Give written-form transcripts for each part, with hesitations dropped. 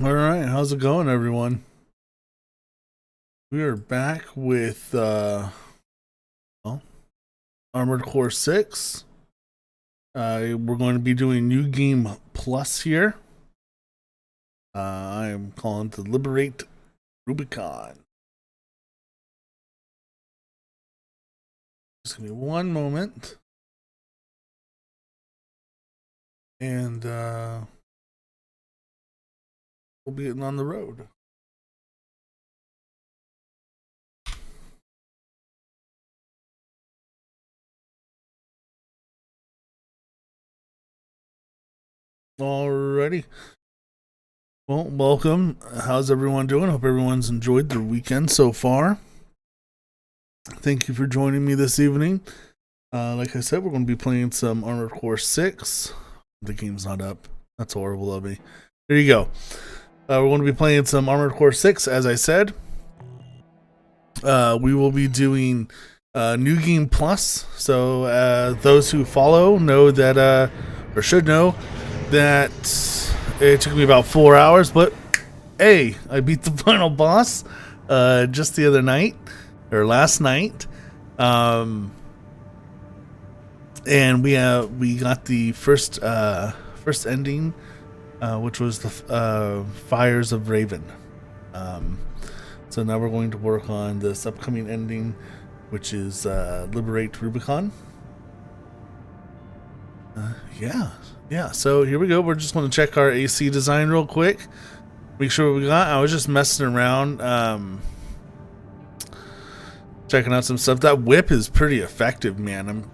All right, how's it going, everyone? We are back with well, Armored Core 6. We're going to be doing New Game Plus here. I'm calling to Liberate Rubicon. Just give me one moment. And we'll be getting on the road. Alrighty. Well, welcome. How's everyone doing? Hope everyone's enjoyed their weekend so far. Thank you for joining me this evening. Like I said, we're going to be playing some Armored Core 6. The game's not up. That's horrible of me. There you go. We're going to be playing some Armored Core 6, as I said. We will be doing New Game Plus. So those who follow know that, or should know, that it took me about 4 hours, but hey, I beat the final boss just the other night, or last night. And we got the first ending, which was the Fires of Raven. So now we're going to work on this upcoming ending, which is Liberate Rubicon. Yeah. So here we go. We're just going to check our AC design real quick. Make sure what we got. I was just messing around, checking out some stuff. That whip is pretty effective, man.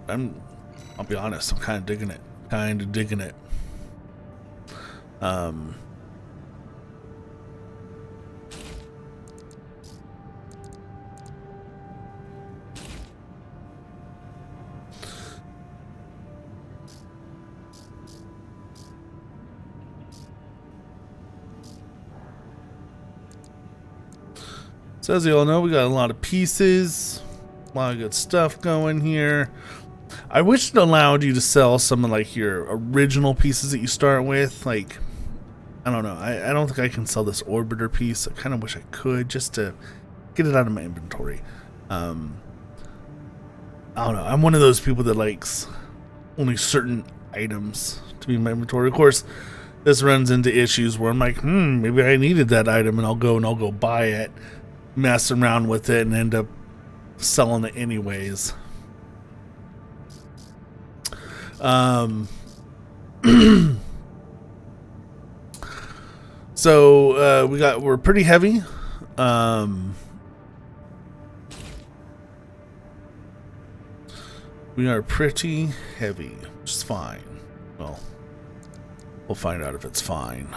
I'll be honest. I'm kind of digging it. So as you all know, we got a lot of pieces, a lot of good stuff going here. I wish it allowed you to sell some of like your original pieces that you start with. Like, I don't know. I don't think I can sell this orbiter piece. I kind of wish I could, just to get it out of my inventory. I don't know. I'm one of those people that likes only certain items to be in my inventory. Of course, this runs into issues where I'm like, maybe I needed that item, and I'll go buy it, mess around with it, and end up selling it anyways. So we're pretty heavy. We are pretty heavy, which is fine. Well, we'll find out if it's fine.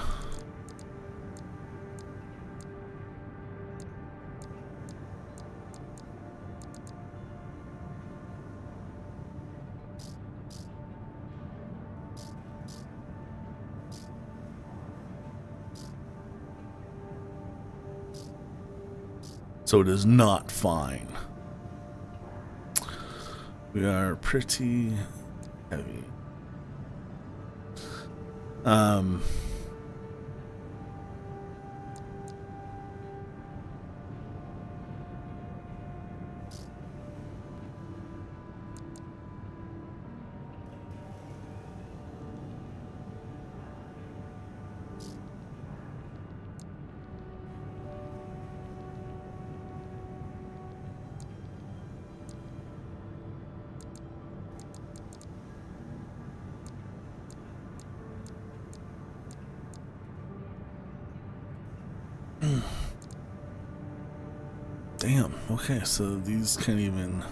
So it is not fine. We are pretty heavy. Damn. Okay, so these can't even.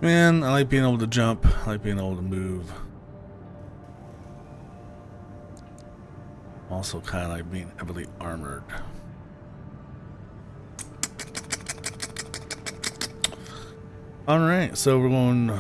Man, I like being able to jump. I like being able to move. Also kind of like being heavily armored. Alright, so we're going...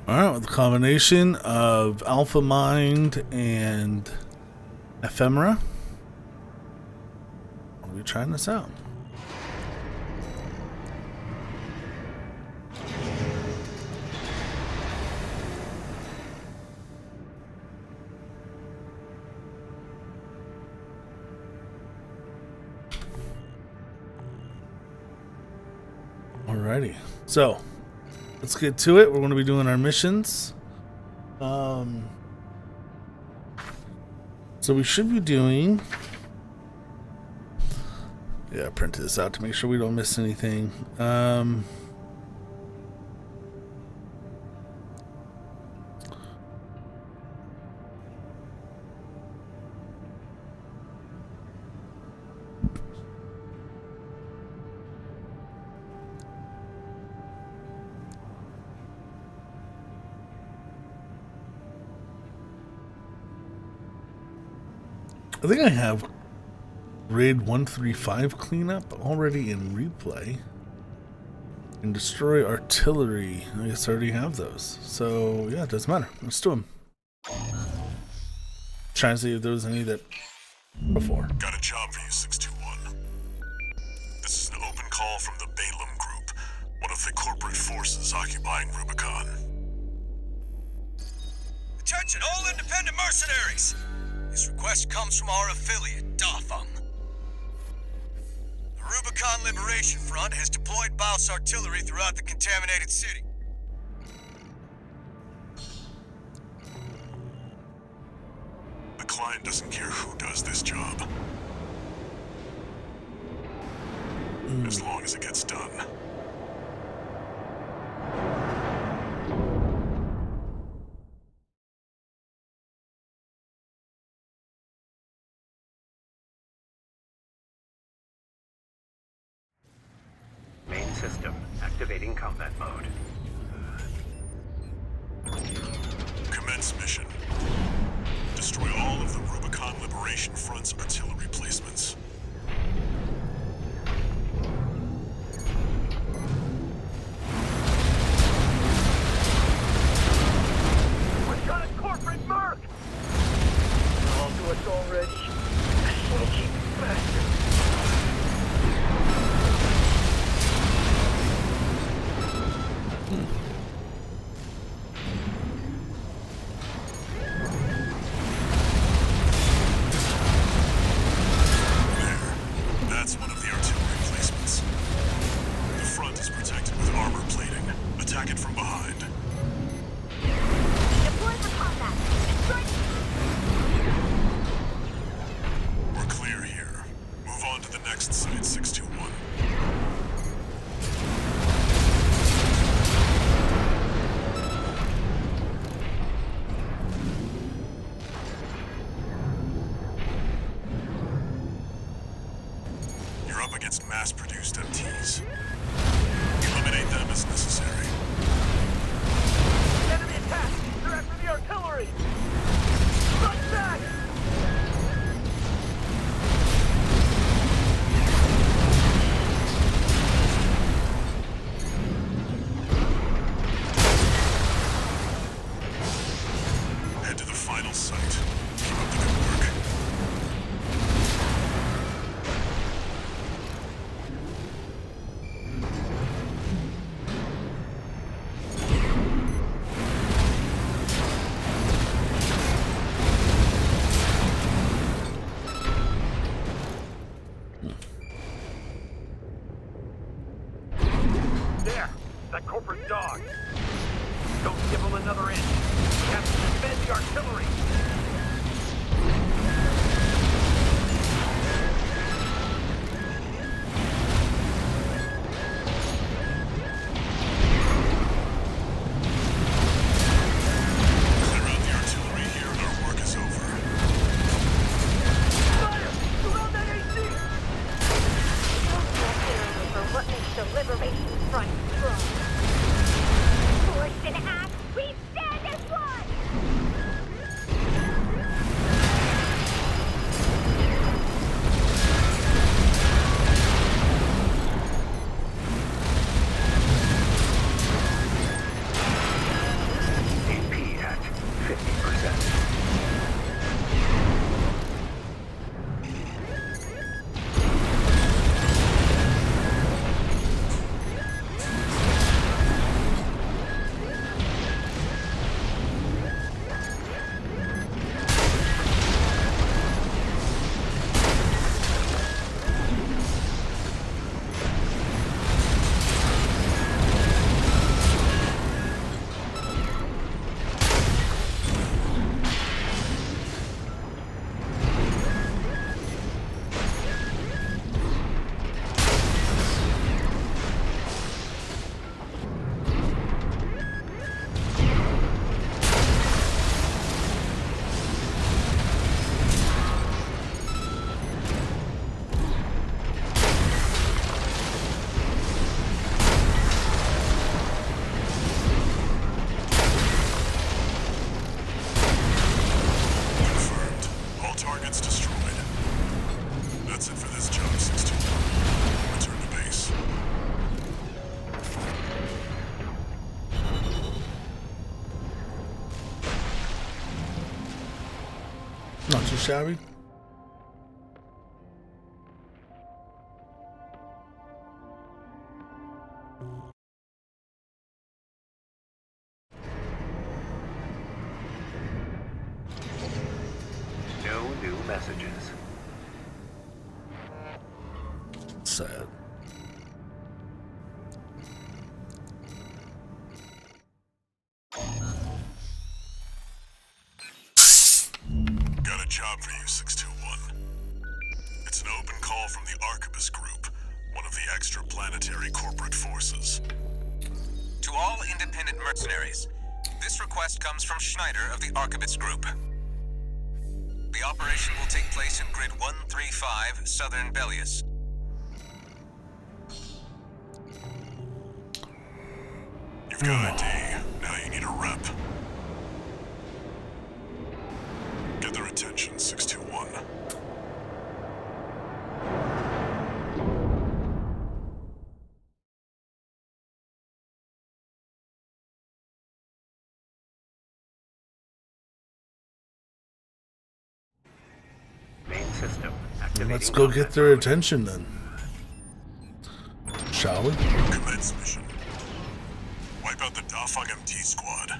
Alright, with the combination of Alpha Mind and Ephemera, we'll be trying this out. Alrighty, so let's get to it. We're going to be doing our missions. So we should be doing... Yeah, I printed this out to make sure we don't miss anything. I think I have Raid 135 cleanup already in replay. And destroy artillery. I guess I already have those. So, yeah, it doesn't matter. Let's do them. Trying to see if there was any that before. Got a job for you, 621. This is an open call from the Balaam Group, one of the corporate forces occupying Rubicon. Attention, all independent mercenaries! This request comes from our affiliate, Dafeng. The Rubicon Liberation Front has deployed Baus artillery throughout the contaminated city. The client doesn't care who does this job. As long as it gets done. Main system activating combat mode. Commence mission. Destroy all of the Rubicon Liberation Front's artillery placements. We've got a corporate merc! All to us already. Sneaky bastard. That's one of the artillery placements. The front is protected with armor plating. Attack it from behind. Deploy for combat. Strike. We're clear here. Move on to the next site, 621. You're up against mass-produced MTs. Eliminate them as necessary. Enemy attack! They're after the artillery! Strike back! Head to the final site. Keep up the good work. There! That corporate dog! Don't give him another inch! We have to defend the artillery! Clear out the artillery here and our work is over. Fire! Surround that AC! For what makes the Liberation Front strong. Force and act, we stand as one! AP at 50%. Confirmed. All targets destroyed. That's it for this job, 621. Return to base. Not too shabby. No new messages. Sad. Got a job for you, 621. It's an open call from the Arquebus Group, one of the extraplanetary corporate forces. To all independent mercenaries, this request comes from Schneider of the Arquebus Group. The operation will take place in Grid 135, Southern Bellius. You've got ID. Now you need a rep. Get system. Let's go get their attention then. Shall we? Commence mission. Wipe out the Dafang MT squad.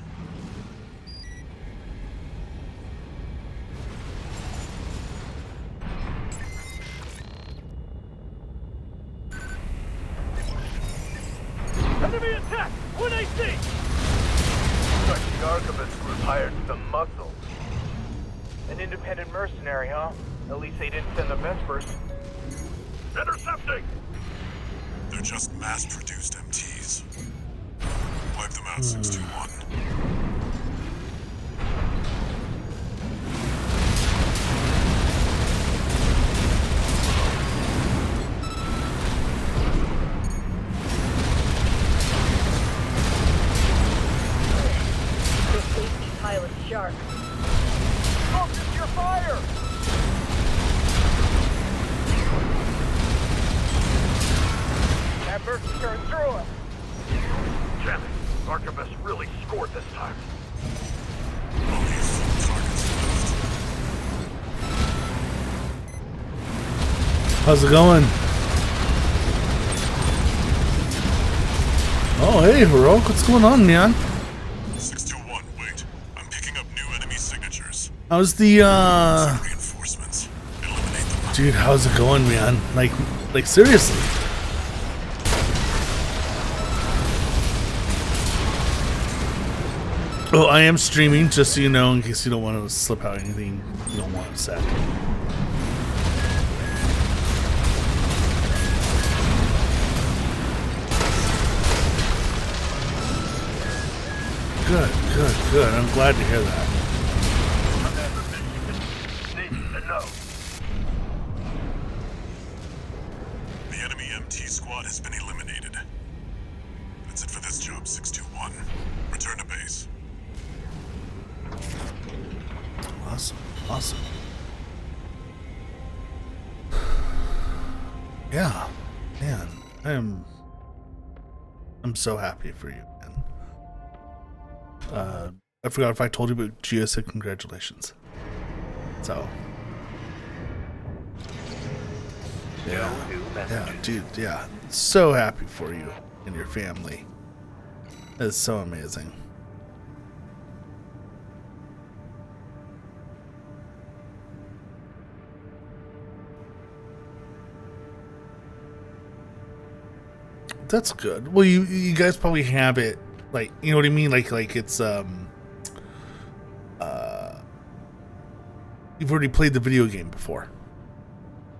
Enemy attack! 1AC! Looks like the Archivist group hired some muscle. An independent mercenary, huh? At least they didn't send the Vespers. Intercepting! They're just mass-produced MTs. Wipe them out, 621. This safety pilot's sharp. Focus your fire! That Mercy turned through us. Damn it. Archivist really scored this time. Only a few targets left. How's it going? Oh, hey, Heroic. What's going on, man? 621, wait. I'm picking up new enemy signatures. How's the, Reinforcements. Eliminate them. Dude, how's it going, man? Like seriously. Oh, I am streaming, just so you know, in case you don't want to slip out anything you don't want said. Good, good, good. I'm glad to hear that. Need to know. The enemy MT squad has been eliminated. That's it for this job, 621. Return to base. Awesome, awesome. Yeah, man, I'm so happy for you, man. I forgot if I told you, but Gia said congratulations. So, yeah, dude, yeah, so happy for you and your family. It's so amazing. That's good. Well, you guys probably have it, like, you know what I mean, like it's you've already played the video game before,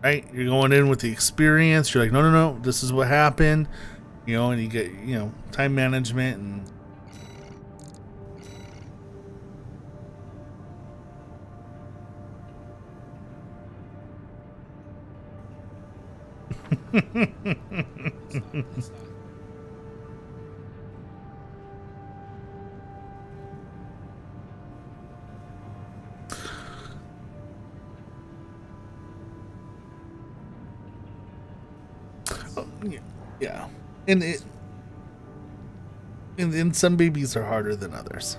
right? You're going in with the experience. You're like, no, this is what happened, you know, and you get, you know, time management and yeah, and some babies are harder than others.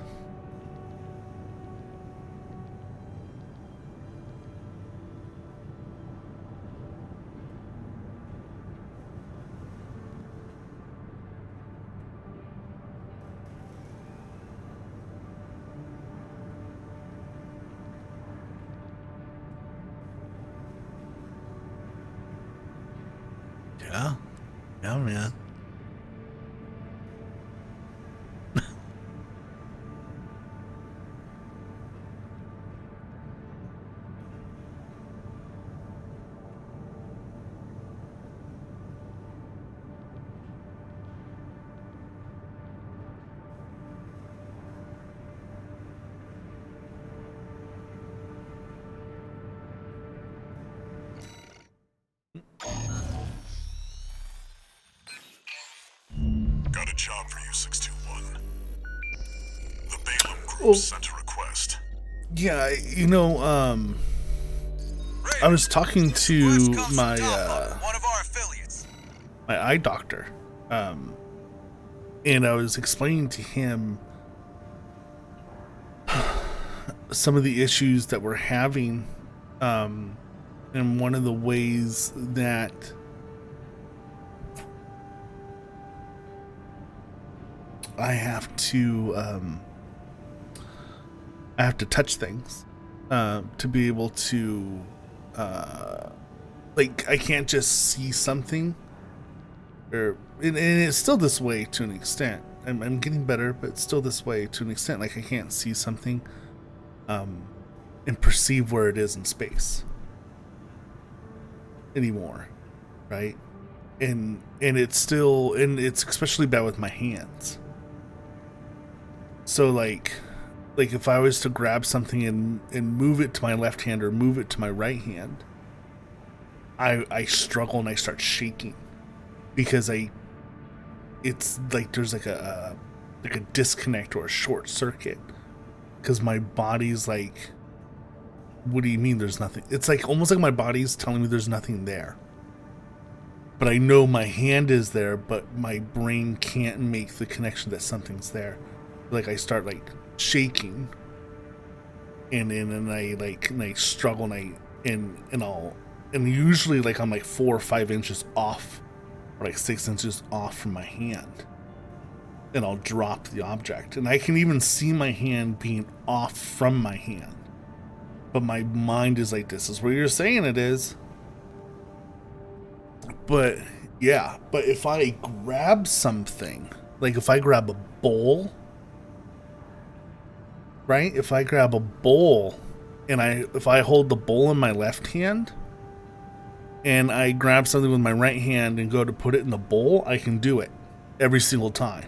Yeah, man. Got a job for you, 621. The Balaam Group sent a request. Yeah, you know, I was talking to my one of our affiliates. my eye doctor, and I was explaining to him some of the issues that we're having And one of the ways that I have to touch things to be able to like, I can't just see something, or and it's still this way to an extent. I'm getting better, but it's still this way to an extent. Like, I can't see something and perceive where it is in space anymore, right? And it's still, and it's especially bad with my hands. So like if I was to grab something and move it to my left hand or move it to my right hand, I struggle and I start shaking because it's like there's like a disconnect or a short circuit, because my body's like, what do you mean there's nothing? It's like almost like my body's telling me there's nothing there, but I know my hand is there, but my brain can't make the connection that something's there. Like, I start like shaking, and I struggle, and usually like I'm like 4 or 5 inches off, or like 6 inches off from my hand, and I'll drop the object, and I can even see my hand being off from my hand, but my mind is like, this is where you're saying it is. But yeah, but if I grab something, like if I grab a bowl, right? If I grab a bowl and if I hold the bowl in my left hand and I grab something with my right hand and go to put it in the bowl, I can do it every single time,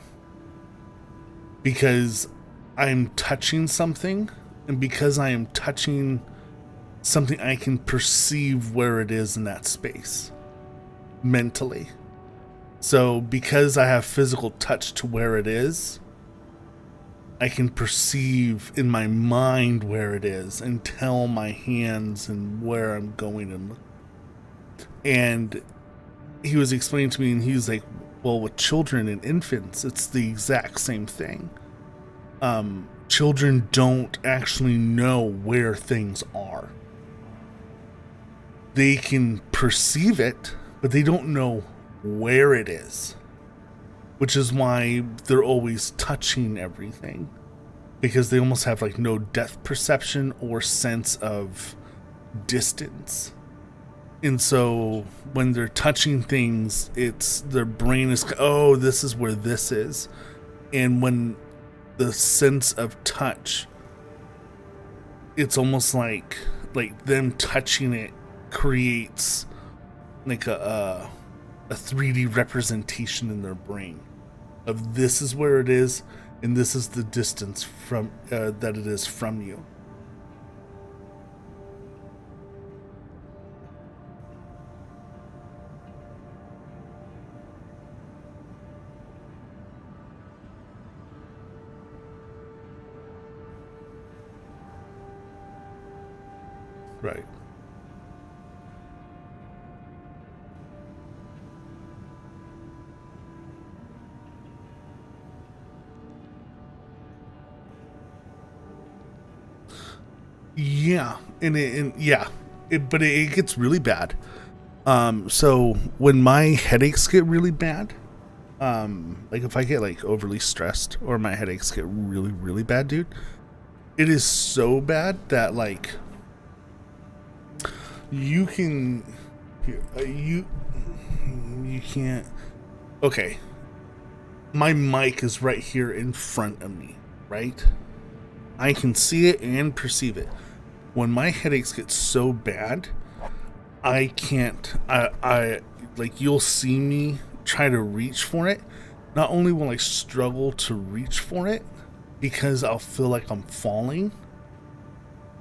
because I'm touching something, and because I am touching something, I can perceive where it is in that space mentally. So because I have physical touch to where it is, I can perceive in my mind where it is and tell my hands and where I'm going. And he was explaining to me, and he was like, well, with children and infants, it's the exact same thing. Children don't actually know where things are. They can perceive it, but they don't know where it is, which is why they're always touching everything, because they almost have like no depth perception or sense of distance. And so when they're touching things, it's their brain is, oh, this is where this is. And when the sense of touch, it's almost like them touching it creates like a 3D representation in their brain of, this is where it is, and this is the distance from that it is from you. Right. Yeah, but it gets really bad. So when my headaches get really bad, like if I get like overly stressed or my headaches get really, really bad, dude, it is so bad that like you can, you can't. Okay, my mic is right here in front of me, right? I can see it and perceive it. When my headaches get so bad, I can't, I like, you'll see me try to reach for it. Not only will I struggle to reach for it, because I'll feel like I'm falling,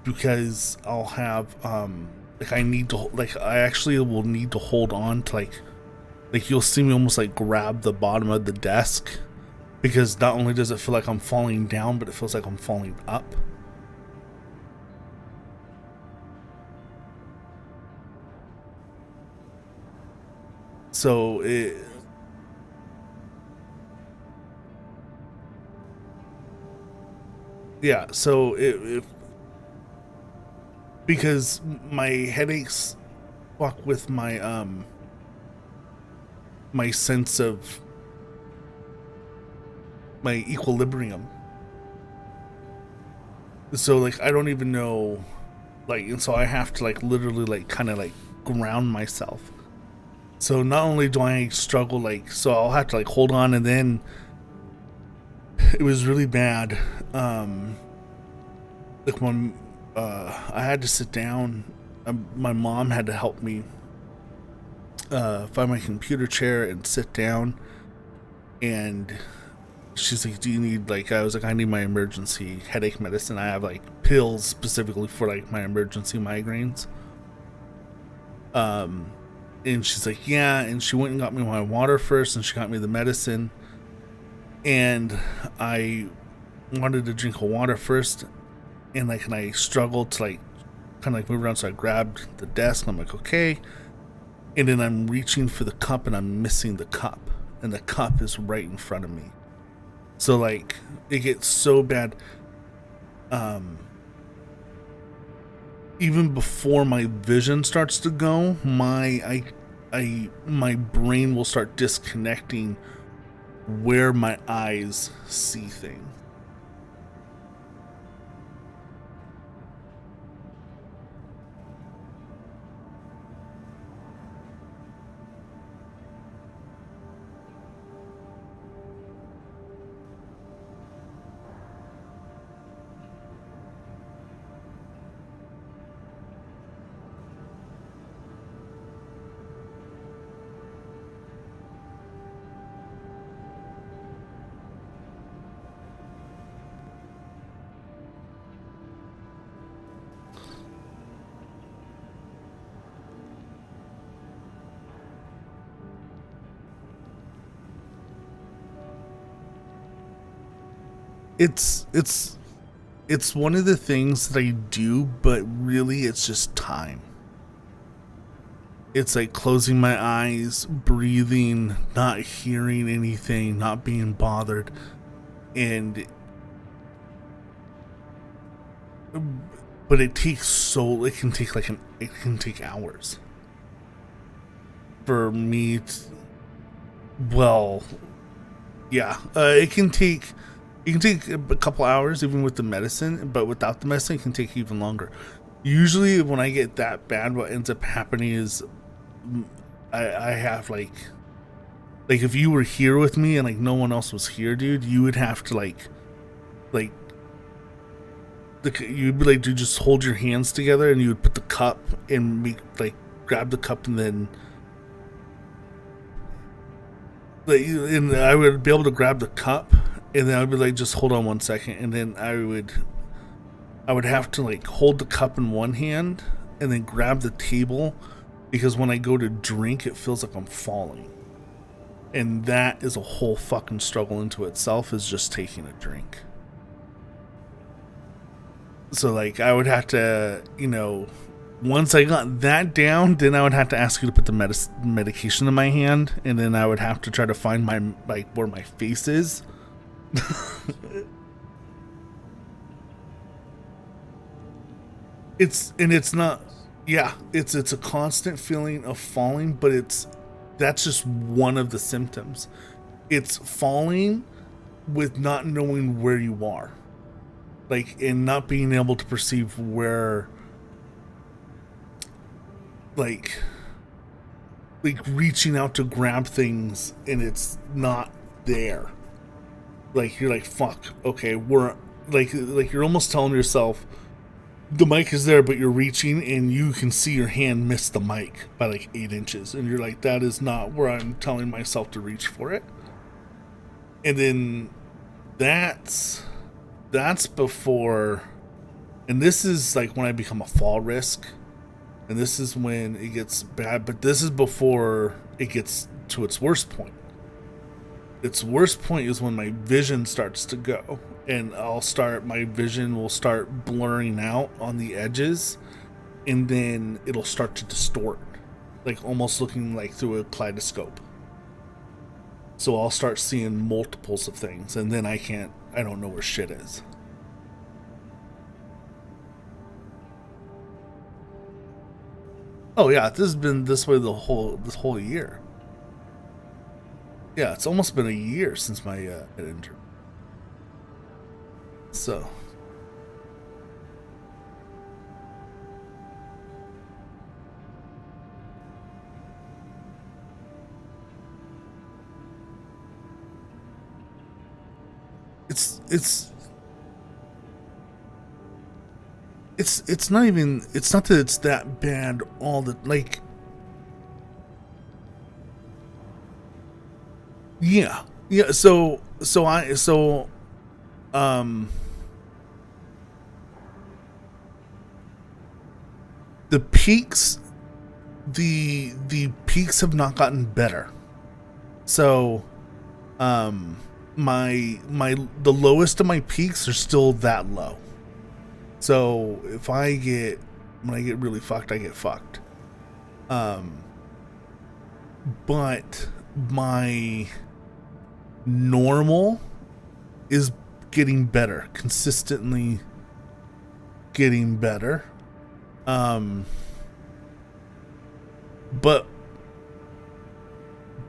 because I'll have, like I need to, like I actually will need to hold on to like you'll see me almost like grab the bottom of the desk, because not only does it feel like I'm falling down, but it feels like I'm falling up. So because my headaches fuck with my my sense of my equilibrium. So like I don't even know, like, and so I have to like literally like kind of like ground myself. So not only do I struggle, like, so I'll have to like hold on, and then it was really bad. Like when I had to sit down, my mom had to help me find my computer chair and sit down, and she's like, do you need, like, I was like, I need my emergency headache medicine. I have like pills specifically for like my emergency migraines. And she's like, yeah, and she went and got me my water first, and she got me the medicine, and I wanted to drink a water first, and I struggled to like kind of like move around, so I grabbed the desk, and I'm like, okay, and then I'm reaching for the cup, and I'm missing the cup, and the cup is right in front of me. So like it gets so bad, even before my vision starts to go, my brain will start disconnecting where my eyes see things. It's one of the things that I do, but really it's just time. It's like closing my eyes, breathing, not hearing anything, not being bothered, and but it takes so, it can take it can take hours for me to, well, yeah, it can take a couple hours even with the medicine, but without the medicine it can take even longer. Usually when I get that bad, what ends up happening is I have like if you were here with me and like no one else was here, dude, you would have to you'd be like, dude, just hold your hands together, and you would put the cup and grab the cup, and then and I would be able to grab the cup, and then I'd be like, just hold on 1 second, and then I would have to like hold the cup in one hand and then grab the table, because when I go to drink, it feels like I'm falling. And that is a whole fucking struggle into itself, is just taking a drink. So like I would have to, once I got that down, then I would have to ask you to put the medication in my hand, and then I would have to try to find my, like, where my face is. It's a constant feeling of falling, but that's just one of the symptoms. It's falling with not knowing where you are, like, and not being able to perceive where, like reaching out to grab things and it's not there. Like you're like, fuck, okay, we're like you're almost telling yourself the mic is there, but you're reaching and you can see your hand miss the mic by like 8 inches, and you're like, that is not where I'm telling myself to reach for it. And then that's before, and this is like when I become a fall risk, and this is when it gets bad, but this is before it gets to its worst point. Its worst point is when my vision starts to go, and my vision will start blurring out on the edges, and then it'll start to distort, like almost looking like through a kaleidoscope. So I'll start seeing multiples of things, and then I don't know where shit is. Oh yeah, this has been this way this whole year. Yeah, it's almost been a year since my head injury. So it's not even, it's not that it's that bad all the, like, yeah, um the peaks, the peaks have not gotten better. So the lowest of my peaks are still that low. So if when I get really fucked, I get fucked. But my normal is getting better, consistently getting better. But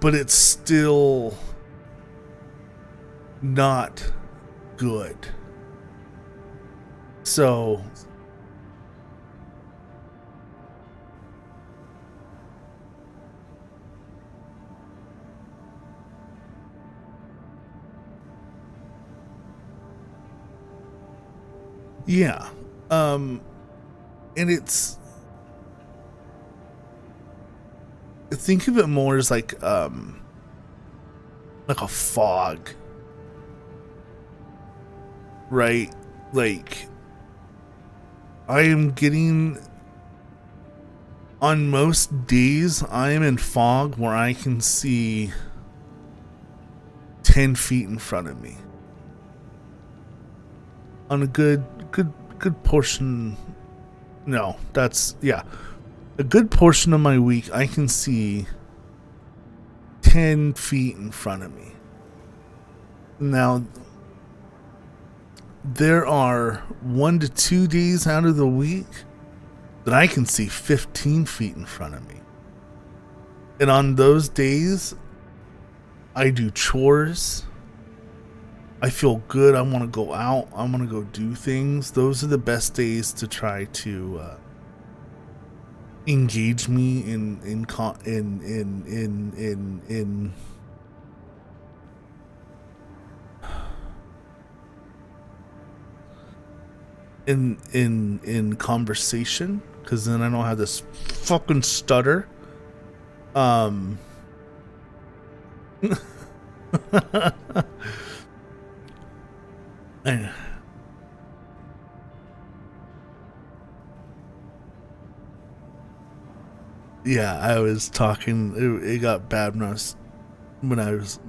it's still not good. So yeah, and it's, think of it more as like a fog, right? Like, I am getting, on most days I am in fog where I can see 10 feet in front of me. On a good portion, no, that's, yeah, a good portion of my week I can see 10 feet in front of me. Now, there are 1 to 2 days out of the week that I can see 15 feet in front of me. And on those days, I do chores. I feel good. I want to go out. I want to go do things. Those are the best days to try to engage me in conversation, because then I don't have this fucking stutter. Yeah, I was talking. It got bad when I was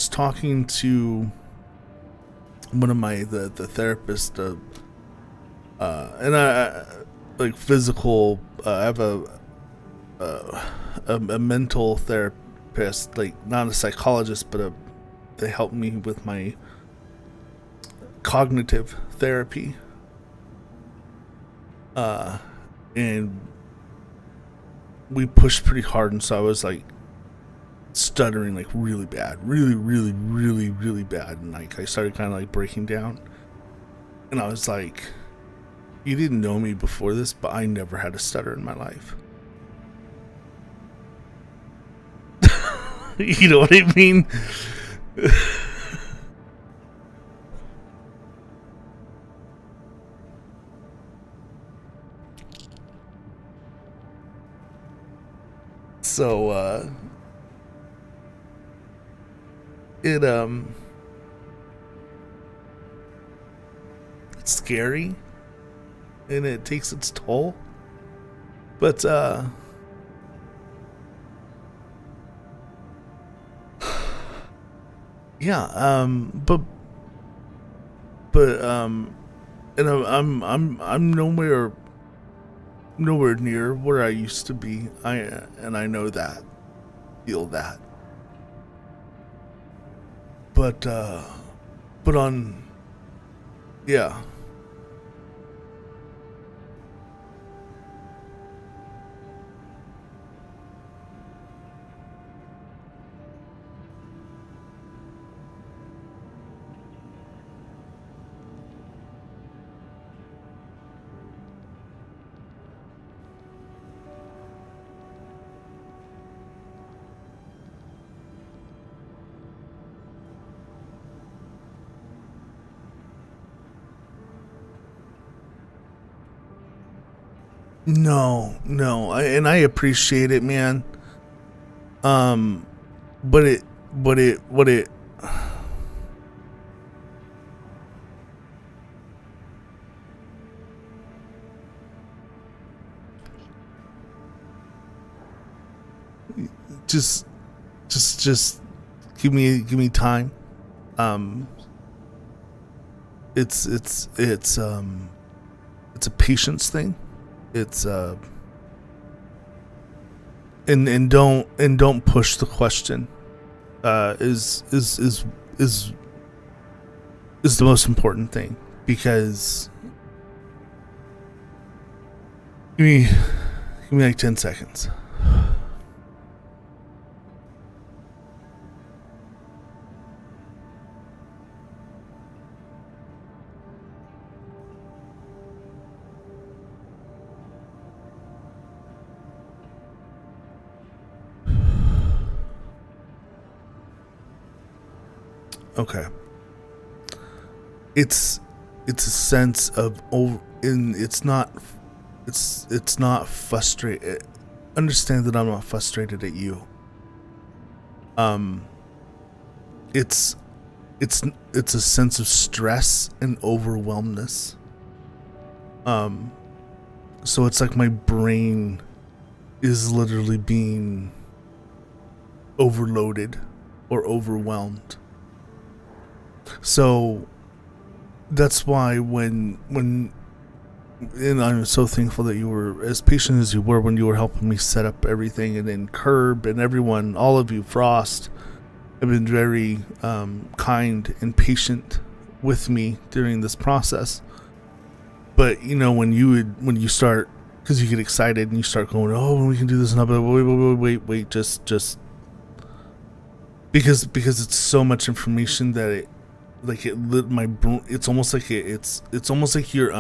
talking to one of the therapist, and I like physical. I have a mental therapist, like not a psychologist, but they help me with my cognitive therapy. And we pushed pretty hard, and so I was like stuttering like really bad, really bad, and like I started kind of like breaking down, and I was like, you didn't know me before this, but I never had a stutter in my life. You know what I mean? So it's scary and it takes its toll, but yeah, but and I'm nowhere near where I used to be. I know that, feel that. But on, yeah. No, and I appreciate it, man. But it. Just give me time. It's a patience thing. It's and don't push the question. Is the most important thing, because give me like 10 seconds. Okay. It's a sense of it's not frustrated. Understand that I'm not frustrated at you. It's a sense of stress and overwhelmness. So it's like my brain is literally being overloaded or overwhelmed. So that's why when and I'm so thankful that you were as patient as you were when you were helping me set up everything, and then Curb and everyone, all of you, Frost, have been very kind and patient with me during this process. But you know, when you start, because you get excited and you start going, oh, we can do this, and but wait, just because it's so much information that it lit my brain. It's almost like it's almost like you're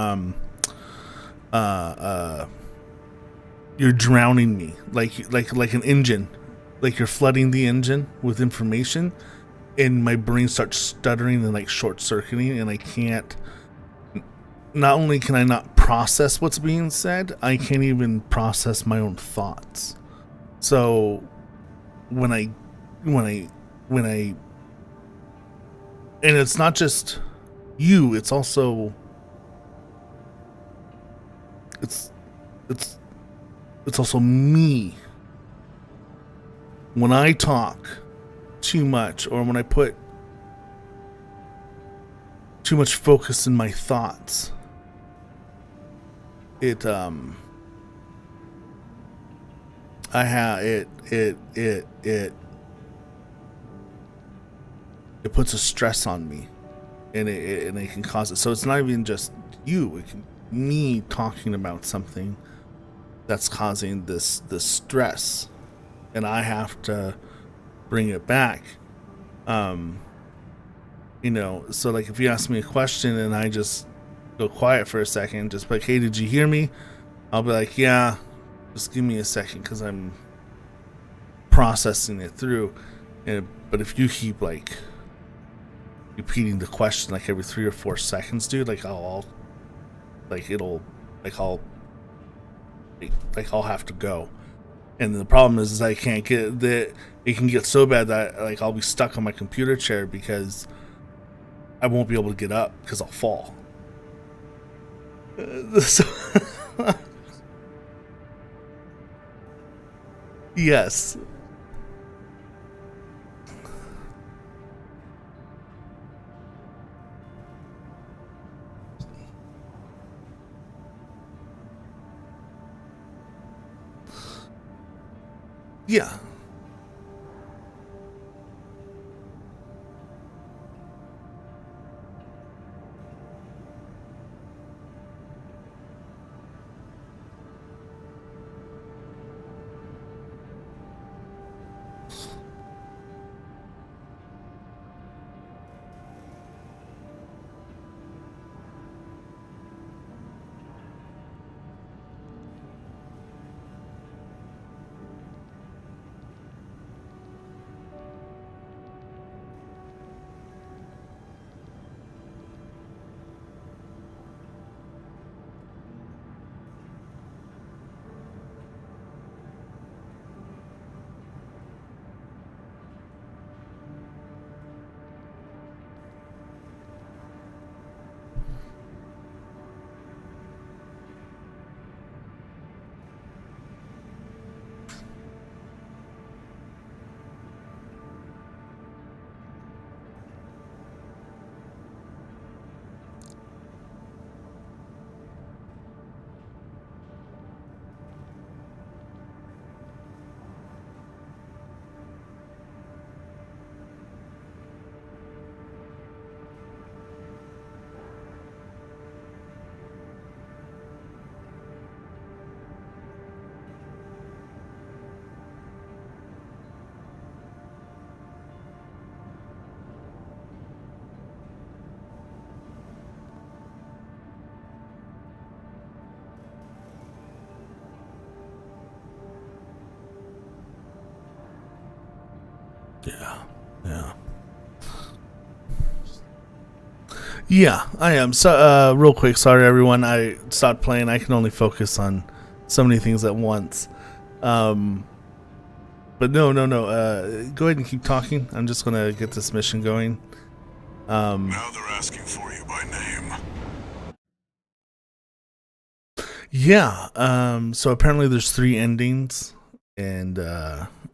drowning me, like an engine, like you're flooding the engine with information, and my brain starts stuttering and like short circuiting, and I can't. Not only can I not process what's being said, I can't even process my own thoughts. So when I and it's not just you, it's also it's also me. When I talk too much, or when I put too much focus in my thoughts, it puts a stress on me, and it can cause it. So it's not even just you, it can me talking about something that's causing this stress, and I have to bring it back. You know, so like if you ask me a question and I just go quiet for a second, just like, hey, did you hear me? I'll be like, yeah, just give me a second because I'm processing it through. But if you keep like repeating the question like every 3 or 4 seconds, dude, like I'll have to go. And the problem is I can't get that. It can get so bad that like I'll be stuck on my computer chair because I won't be able to get up because I'll fall. Yes. Yeah. Yeah. Yeah. Yeah, I am. So, real quick, sorry everyone. I stopped playing. I can only focus on so many things at once. But no. Go ahead and keep talking. I'm just gonna get this mission going. Now they're asking for you by name. Yeah. So apparently there's 3 endings, and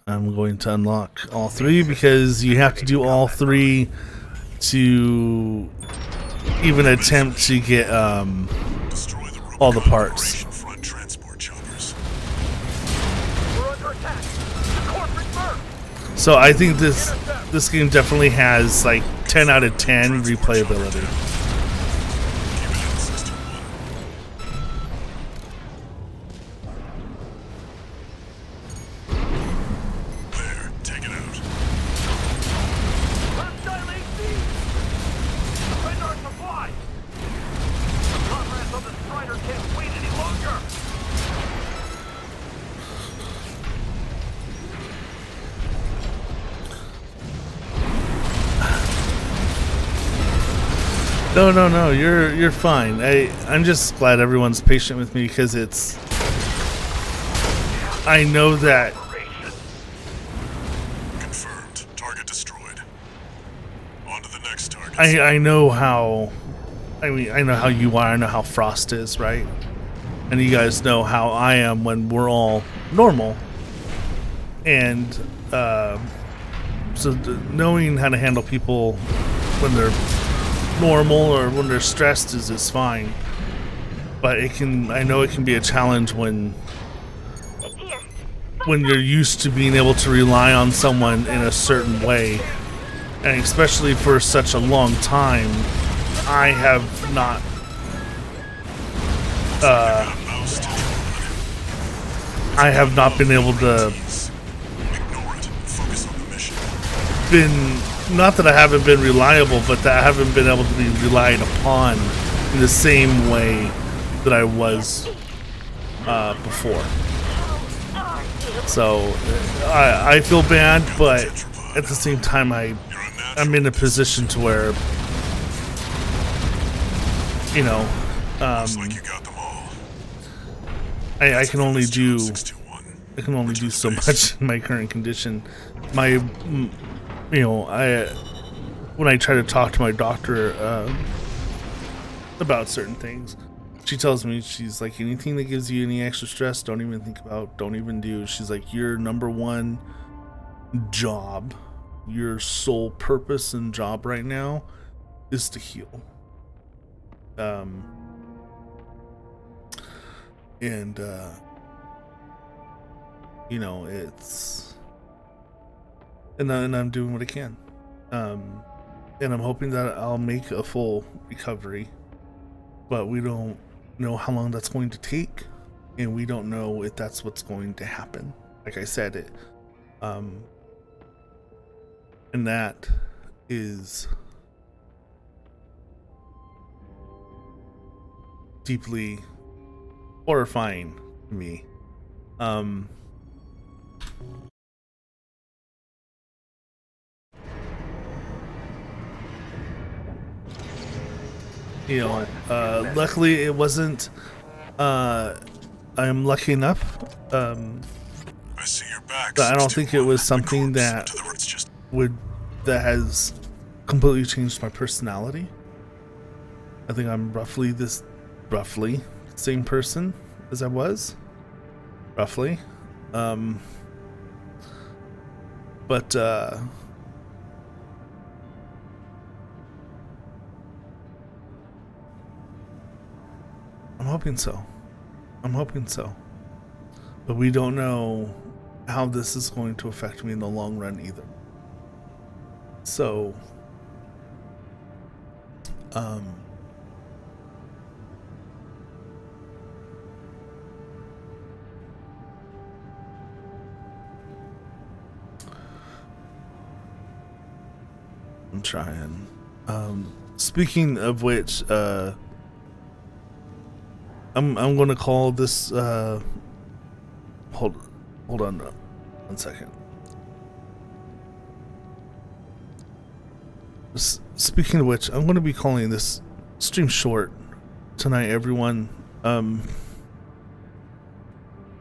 I'm going to unlock all 3 because you have to do all 3 to even attempt to get Destroy the all the Rubicon parts. Operation Front transport choppers. We're under attack. The corporate merc. So I think this game definitely has like 10 out of 10 replayability. Keep it in 61. There, take it out. Hostile AC. Defend our supply. The comrades of the Strider can't wait any longer. No, you're fine. I'm just glad everyone's patient with me because I know that Confirmed. Target destroyed. On to the next target. I know how I know how you are, I know how Frost is, right? And you guys know how I am when we're all normal. And knowing how to handle people when they're normal or when they're stressed is fine, but I know it can be a challenge when you're used to being able to rely on someone in a certain way, and especially for such a long time I have not been able to Ignore it. Focus on the mission. not that I haven't been reliable, but that I haven't been able to be relied upon in the same way that I was before. So I feel bad, but at the same time I'm in a position to where, you know, Looks like you got them all. I can only do 621. so much in my current condition. When I try to talk to my doctor about certain things, she tells me, she's like, anything that gives you any extra stress, don't even think about, don't even do. She's like, your number one job, your sole purpose and job right now is to heal. you know, it's, and I'm doing what I can. And I'm hoping that I'll make a full recovery, but we don't know how long that's going to take, and we don't know if that's what's going to happen. Like I said, it, and that is deeply horrifying to me. You know, luckily it wasn't, I'm lucky enough, I see your back. that I don't think it was something that To the roots, just that has completely changed my personality. I think I'm roughly same person as I was, roughly. But I'm hoping so. But we don't know how this is going to affect me in the long run either. So, I'm trying. Speaking of which, I'm gonna call this. Hold on, 1 second. Speaking of which, I'm gonna be calling this stream short tonight, everyone.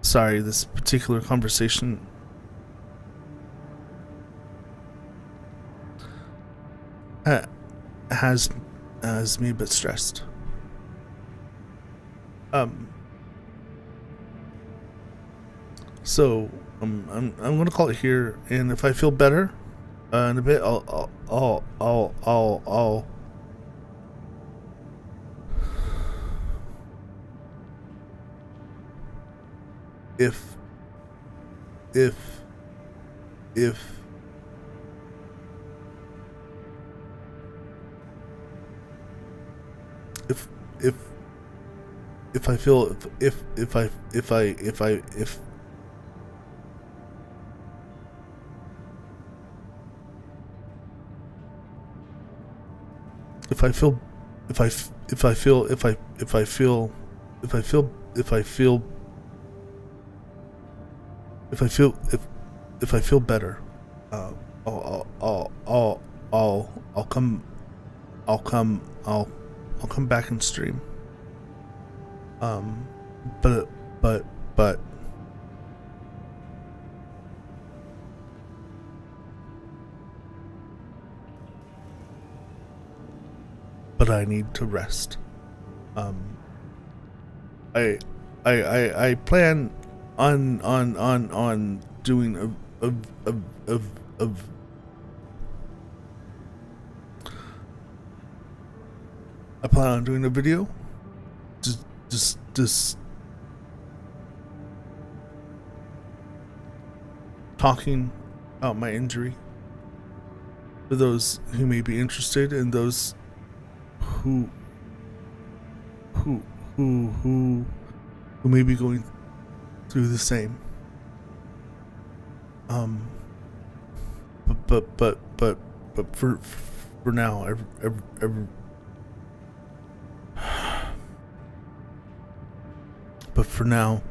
Sorry, this particular conversation has me a bit stressed. So I'm gonna call it here, and if I feel better in a bit, I'll if I feel better, I'll come back and stream. But I need to rest. I plan on doing I plan on doing a video, just talking about my injury for those who may be interested, and those who may be going through the same. But for now, but for now,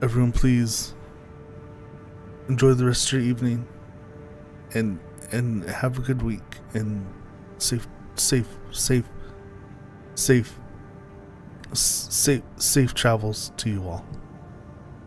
everyone, please enjoy the rest of your evening, and have a good week, and safe travels to you all.